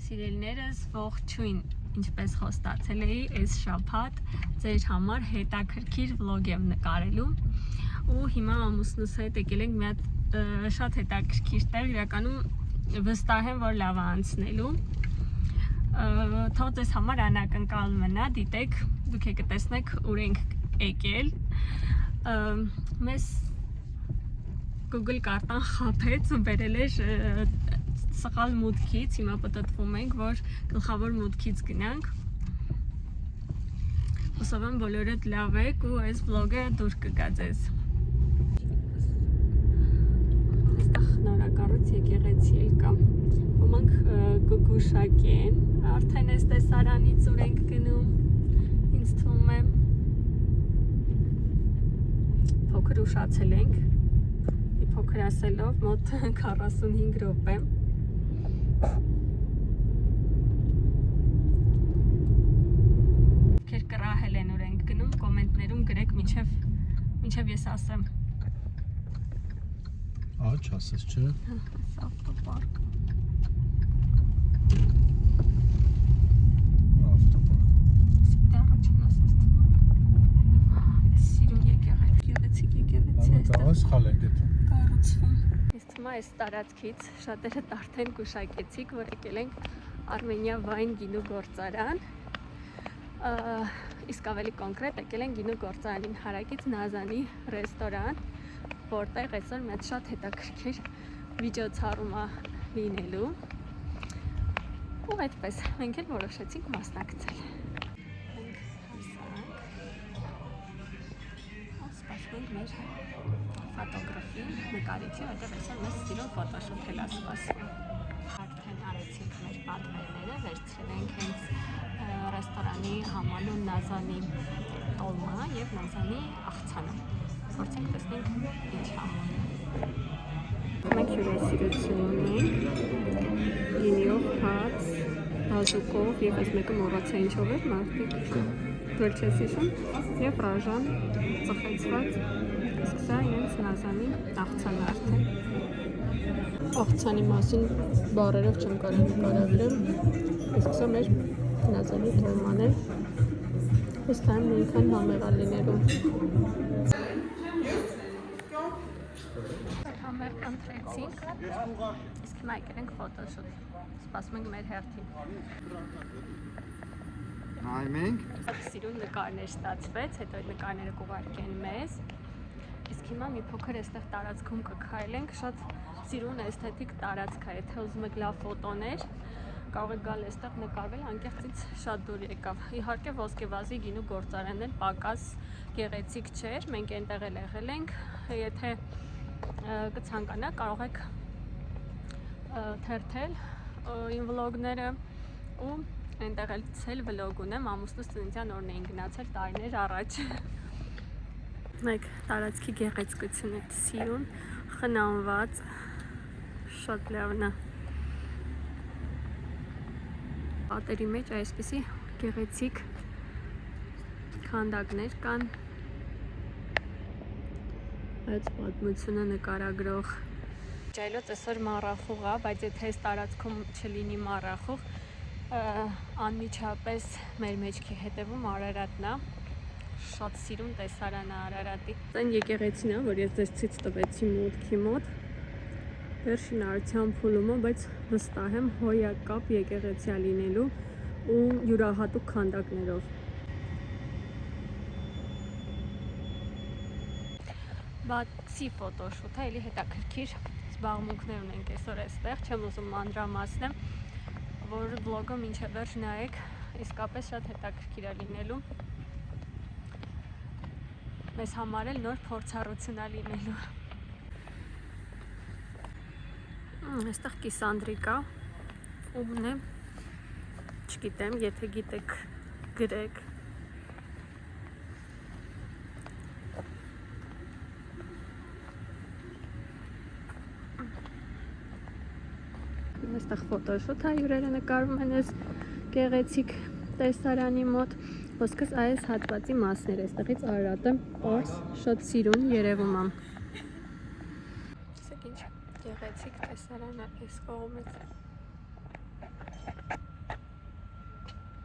Սիրելիներս ողջույն, ինչպես խոստացել էի, այս շաբաթ ձեր համար հետաքրքիր վլոգ եմ նկարելու ու հիմա ամուսնուս հետ եկել ենք մի հատ շատ հետաքրքիր տեղ, իրականում վստահ եմ, որ լավ է անցնելու, թող ձեզ համար անակնկալ մնա, դիտեք, դուք եք տեսնեք ուր ենք եկել, մեզ Google կարտան խաբեց ու բերել էր սխալ մուտքից, հիմա պտտվում ենք, որ գլխավոր մուտքից գնանք, հուսով եմ բոլորդ լավ եք ու այս վլոգը դուր կգա ձեզ։ Այստեղ նորակառույց եկեղեցի էլ կա, ոմանք կգուշակեն, արդեն այս տեսարանից ուր ենք գնում, ինձ թվում է փոքր ուշացել ենք, փոքր ասելով մոտ 45 րոպե։ Ովքեր կռահել են ուր ենք գնում, կոմենտներում գրեք, մինչև ես ասեմ։ Աչ ասես, չէ։ Ավտոպարկ։ Դե առաջին ասես թվում։ Սիրուն եկեղեցի Դա սխալ ենք դեպքում։ կառուցվում։ Ես թվում է այս տարածքից շատերը արդեն գուշակեցիք, որ եկել ենք Արմենիա վայն գինու գործարան, իսկ ավելի կոնկրետ եկել ենք գինու գործարանին հարակից Նազանի ռեստորան, որտեղ այսօր մի հատ շատ հետաքրքիր վիդեոցառում է լինելու, ու այդպես մենք էլ որոշեցինք մասնակցել։ Մենք հասանք, սպասում ենք մեր ֆոտոգրաֆի նկարիչի, որտեղ այսօր մեզ սիրուն ֆոտոշոթ էլ է սպասում։ Արդեն արեցինք մեր պատվերները, վերցրել ենք հենց ռեստորանի համանուն Նազանի տոլմա և Նազանի աղցանը։ Փորձենք տեսնենք ինչ համոն է։ Մենք հյուրասիրություն ունենք, գինիով, հաց, բազուկով և այս մեկը մոռացա ինչով էր մարդիկ, դուր չես հիշում, և ռաժան ծխեցված, իսկ սա իրենց Նազանի աղցանը արդեն։ Աղցանի մասին բառերով չեմ կարող նկարագրել, իսկ սա մեր Նազանի տոլման է, հստակ նույնքան համեղա լինելու։ Համեղ ընտրեցինք, իսկ հիմա եկել ենք ֆոտոշոթ, սպասում ենք մեր հերթին։ Նայում ենք։ Սիրուն նկարներ ստացվեց, հետո այդ նկարները կուղարկեն մեզ, իսկ հիմա մի փոքր այստեղ տարածքում կքայլենք, շատ սիրուն էսթետիկ տարածք է, եթե ուզում եք լավ ֆոտոներ, կարող եք գալ այստեղ նկարվել, անկեղծից շատ դուր եկավ։ Իհարկե ոսկեվազի գինու գործարանն էլ պակաս գեղեցիկ չէր, մենք այնտեղ էլ եղել ենք, եթե կցանկանաք կարող եք թերթել իմ վլոգները ու այնտեղ էլ ցել վլոգ ունեմ, ամուսնուս ծննդյան օրն էին գնացել տարիներ առաջ։ Մեկ տարածքի գեղեցկությունը սիրուն, խնամված, շատ լավն է։ Պատերի մեջ այսպիսի գեղեցիկ քանդակներ կան, այդ պատմությունը նկարագրող։ Ջայլոց այսօր մառախուղ է, բայց եթե այս տարածքում չլինի մառախուղ, անմիջապես մեր մեջքի հետևում Արարատն է, շատ սիրուն տեսարան է Արարատի։ Այն եկեղեցին է, որ ես ձեզ ցույց տվեցի մուտքի մոտ, վերջինարարության փուլում է, բայց վստահ եմ հոյակապ եկեղեցի է լինելու ու յուրահատուկ քանդակներով։ Բացի ֆոտոշոթը, էլի հետաքրքիր զբաղմունքներ ունենք այսօր այստեղ, չեմ ուզում մանրամասնեմ, որ վլոգը մինչև վերջ նայեք, իսկապես շատ հետաքրքիր է լինելու։ Մեզ համար էլ նոր փորձառություն է լինելու։ Այստեղ կիսանդրի կա, ումն է, չգիտեմ, եթե գիտեք գրեք։ Այստեղ ֆոտոշոթ է, հյուրերը նկարվում են այս գեղեցիկ տեսարանի մոտ, ոսկս այս հատվածի մասներ, այստեղից Արարատը պարզ շատ սիրուն երևում է։ Տեսեք ինչ գեղեցիկ տեսարան է այս կողմից։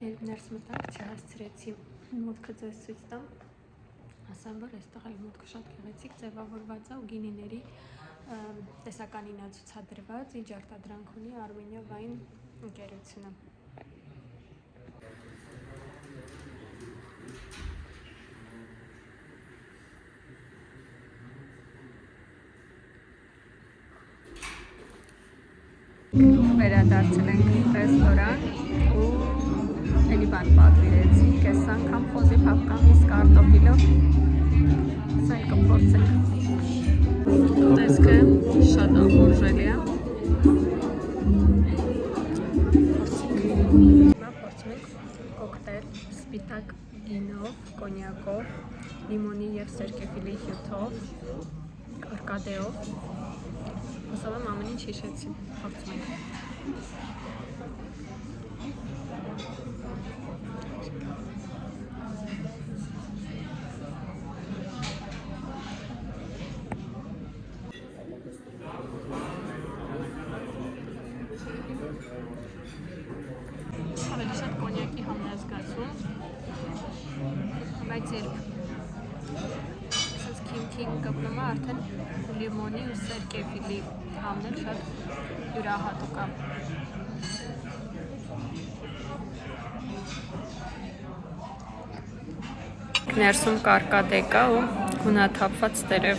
Երբ ներս մտանք, չհասցրեցի մուտքը ձեզ ցույց տամ, ասեմ, որ այստեղ այլ մուտքը շատ գեղեցիկ ձևավորված է ու գինիների տեսականին է ցուցադրված, ինչ արտադրանք ունի Armenia Wine ընկերությունը։ Վերադարձել ենք ռեստորան ու էլի բան պատվիրեցինք, այս անգամ խոզի փափկամիս կարտոֆիլով, սա կփորձենք։ Տեսքը շատ ախորժելի է։ Հիմա փորձում ենք կոկտեյլ սպիտակ գինով, կոնյակով, լիմոնի և սերկևիլի հյութով, կարկադեով։ Հուսով եմ ամեն ինչ հիշեցի, փորձում ենք։ Ավելի շատ կոնյակի համն է զգացում, բայց երբ քիմքին կպնում է արդեն լիմոնի ու սերկևիլի համն էլ շատ յուրահատուկ է։ Ներսում կարկադե կա ու գունաթափված տերև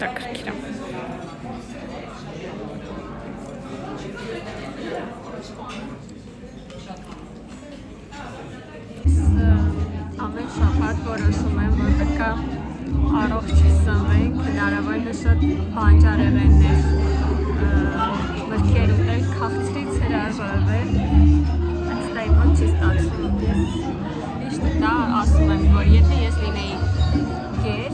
տակրքիր է։ Ամեն շաբաթ որոշում եմ, որ պետք է առողջ սնվենք, հնարավորինս շատ բանջարեղեններ, մրգեր ուտել, քաղցրից հրաժարվել, բայց դա իմ մոտ չի ստացվում։ Ես միշտ դա ասում եմ, որ եթե ես լինեի գեր,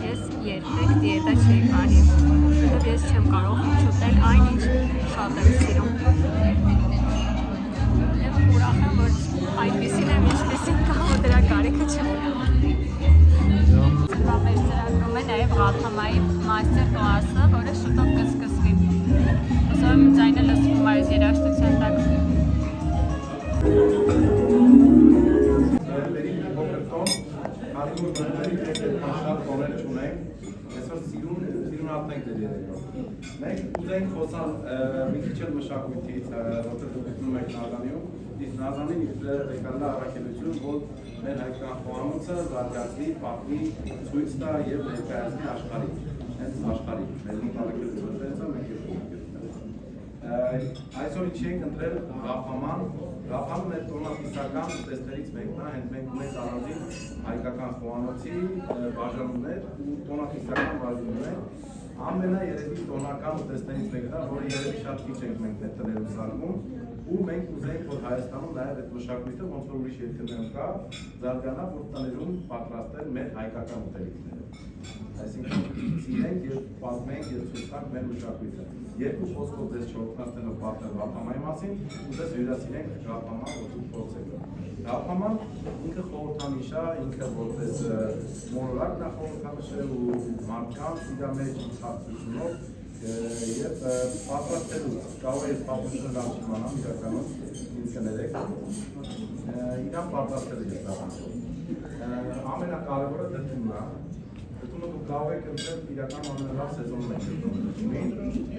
ես երբեք դիետա չէի պահի, որովհետև ես չեմ կարող ուտել այն, ինչ շատ եմ սիրում։ Եվ ուրախ եմ, որ այնպիսին եմ, ինչպիսին կա, ու դրա կարիքը չեմ։ Մեր ծրագրում է նաև Ղաթամայի մաստեր կլասը, որը շուտով կսկսվի։ Հուսով եմ ձայնը լսվում է այս երաժշտության տակ։ Մենք ուզենք խոսալ մի քիչ էլ մշակույթից, որտեղ դուք եք Նազանիում, իսկ Նազանին իր ղեկավար առաքելություն, որ մեր հայկական խոհանոցը զարգացվի, պահվի, ցույց տա եւ ներկայացնի աշխարհին, հենց աշխարհին։ Մեր մի առաքելությունը դրանց մենք այսօր ինչ ենք ընտրել Ղափաման։ Ղափամը մեր տոնատիսական ուտեստներից մեկն է, հենց մենք ունենք առանձին հայկական խոհանոցի բաժանումներ ու տոնատիսական բաժանումներ։ Ամենաերևի տոնական ուտեստներից մեկն է, որը երևի շատ քիչ ենք մենք ներդրել սարքում, ու մենք ուզենք, որ Հայաստանում նաև այդ մշակույթը ոնց որ ուրիշ երկրներում կա, զարգանա, որ տներում պատրաստել մեր հայկական ուտելիքները։ Այսինքն սիրենք եւ պատմենք եւ ցույց տանք մեր մշակույթը։ Երկու խոսքով դες չօգնացնելով պատմել Ղափամայի մասին, ուզես հյուրասիրենք Ղափաման ոտու փորձելը։ Ղափաման ինքը խորհրդանիշ է, ինքը որպես մոլորակ նա խորհրդանիշ է ու մարդկանց իր մեջ ցածրությունով եւ պատրաստելուց կարող է պատմությունը լավ չիմանամ իրականում ինձ կներեք իրան պատրաստելը ես դառնում ամենակարևորը դդումն է դդումը դուք կարող եք ընտրել իրական ամենալավ սեզոնն եք դդումին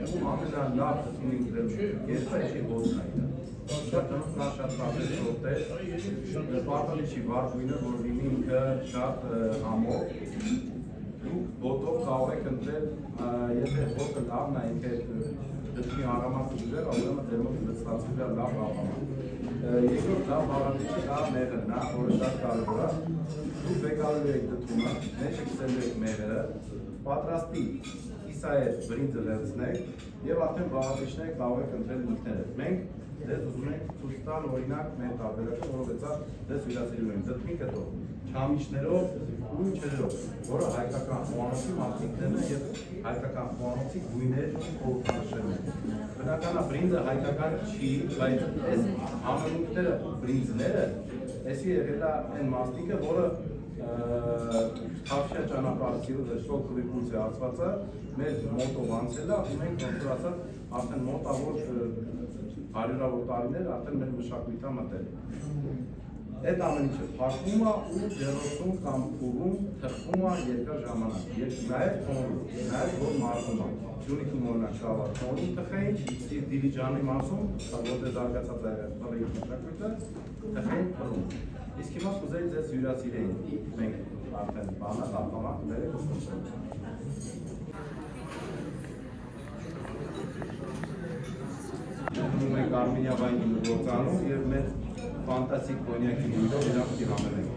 ու ամենալավ դդումին գրել երբեք չի ոսնայինը շատանում կա շատ տարբեր սորտեր պատալիչի վառ գույնը որ լինի ինքը շատ համով դուք բոտով կարող եք ընտրել, եթե բոտը լավն է, ինքը դեպքի առամասը դրել, ուրեմն ձեր մոտ ստացվել է լավ Ղափաման։ Երկրորդ լավ բաղադրիչը դա մեղրն է, որը շատ կարևոր է։ Դուք բեկալու եք դդումը, մեջը քսելու եք մեղրը, պատրաստի կիսայեր բրինձը լցնեք եւ արդեն բաղադրիչները կարող եք ընտրել ինքներդ։ Մենք դες ուզում ենք ցույց տալ օրինակ մեր տարբերակը, որովհետեւ դες հյուրասիրում ենք դդմի կտով, չամիչներով ու ինչերով, որը հայկական խոհանոցի մատիկներն են եւ հայկական խոհանոցի գույներ խորհրդանշել են։ Բնական է բրինձը հայկական չի, բայց այս համընկները բրինձները, էսի եղել է այն մաստիկը, որը Թավշյա ճանապարհը շոկովի կուրսի արծվածը մեր մոտով անցել է, ու մենք ոնց որ ասած արդեն մոտավոր հարյուրավոր տարիներ արդեն մեր մշակույթը մտել։ Այդ ամեն ինչը փակվում է ու ջերոցում կամ փուլում թխվում է երկար ժամանակ։ Եվ նաև թողնում, նաև որ մարվում է։ Ջունիքում օրինակ շավար թողնում թխեին, Դիլիջանի մասում, որտեղ զարգացած է բռի մշակույթը, թխեին փռում։ Իսկ հիմա կուզեի ձեզ հյուրասիրեին, մենք արդեն բանը տապամանք ներեք ուսուցում։ Մենք Արմենիա վայնի գործանում և մեր ֆանտաստիկ կոնյակի նույնով իրանք տիրանել ենք։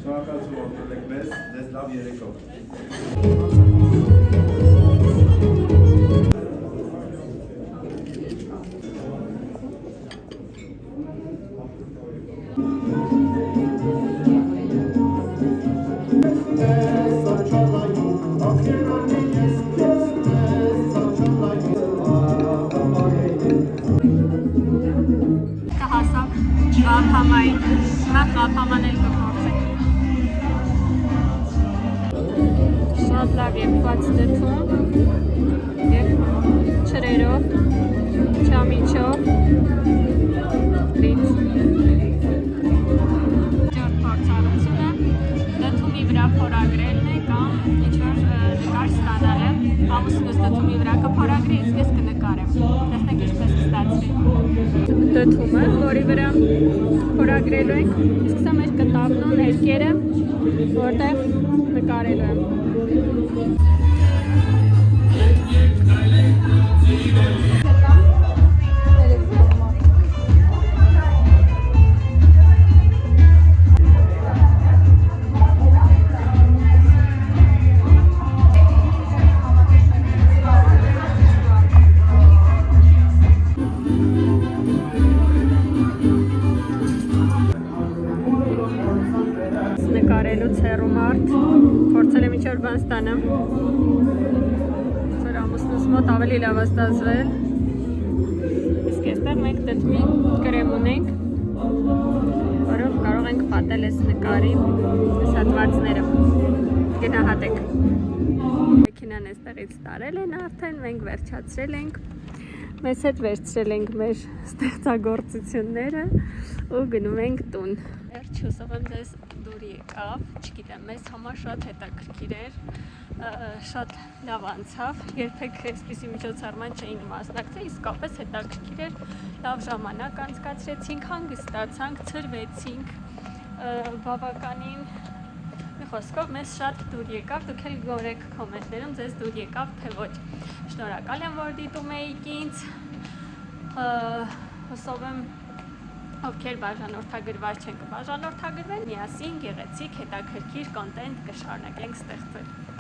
Շնորհակալություն օգնել եք մեզ, ձեզ լավ երեկո։ Հասավ Ղափամային, հիմա Ղափաման էլ կփորձենք։ Շատ լավ եղված դդում և չրերով, չամիչով, լից։ Ջորդ փորձառությունը դդումի վրա փորագրելն է կամ ինչ-որ նկար ստանալը, ամուսինուս դդումի վրա կփորագրի, իսկ ես կնկարեմ, տեսնենք ինչպես կստացվի։ Դդումը, որի վրա փորագրելու ենք, իսկ սա մեր կտավն ու ներկերը, որտեղ նկարելու եմ։ Նկարելուց հեռու մարդ, փորձել եմ ինչ-որ բան ստանամ, ծր ամուսնուս մոտ ավելի լավ է ստացվել, իսկ այստեղ մենք դդմի կրեմ ունենք, որով կարող ենք պատել այս նկարի հատվածները, գնահատեք։ Մեքենան այստեղից տարել են արդեն, մենք վերջացրել ենք, մեզ հետ վերցրել ենք մեր ստեղծագործությունները ու գնում ենք տուն։ Վերջ հուսով եմ ձեզ դուր եկավ, չգիտեմ, մեզ համար շատ հետաքրքիր էր, շատ լավ անցավ, երբեք այսպիսի միջոցառման չէինք մասնակցել, իսկապես հետաքրքիր էր, լավ ժամանակ անցկացրեցինք, հանգստացանք, ցրվեցինք, բավականին մի խոսքով մեզ շատ դուր եկավ, դուք էլ գորեք կոմենտներում ձեզ դուր եկավ, թե ոչ։ Շնորհակալ եմ, որ դիտում էիք ինձ, հուսով եմ ովքեր բաժանորդագրված չեն կբաժանորդագրվեն, միասին գեղեցիկ հետաքրքիր կոնտենտ կշարունակենք ստեղծել։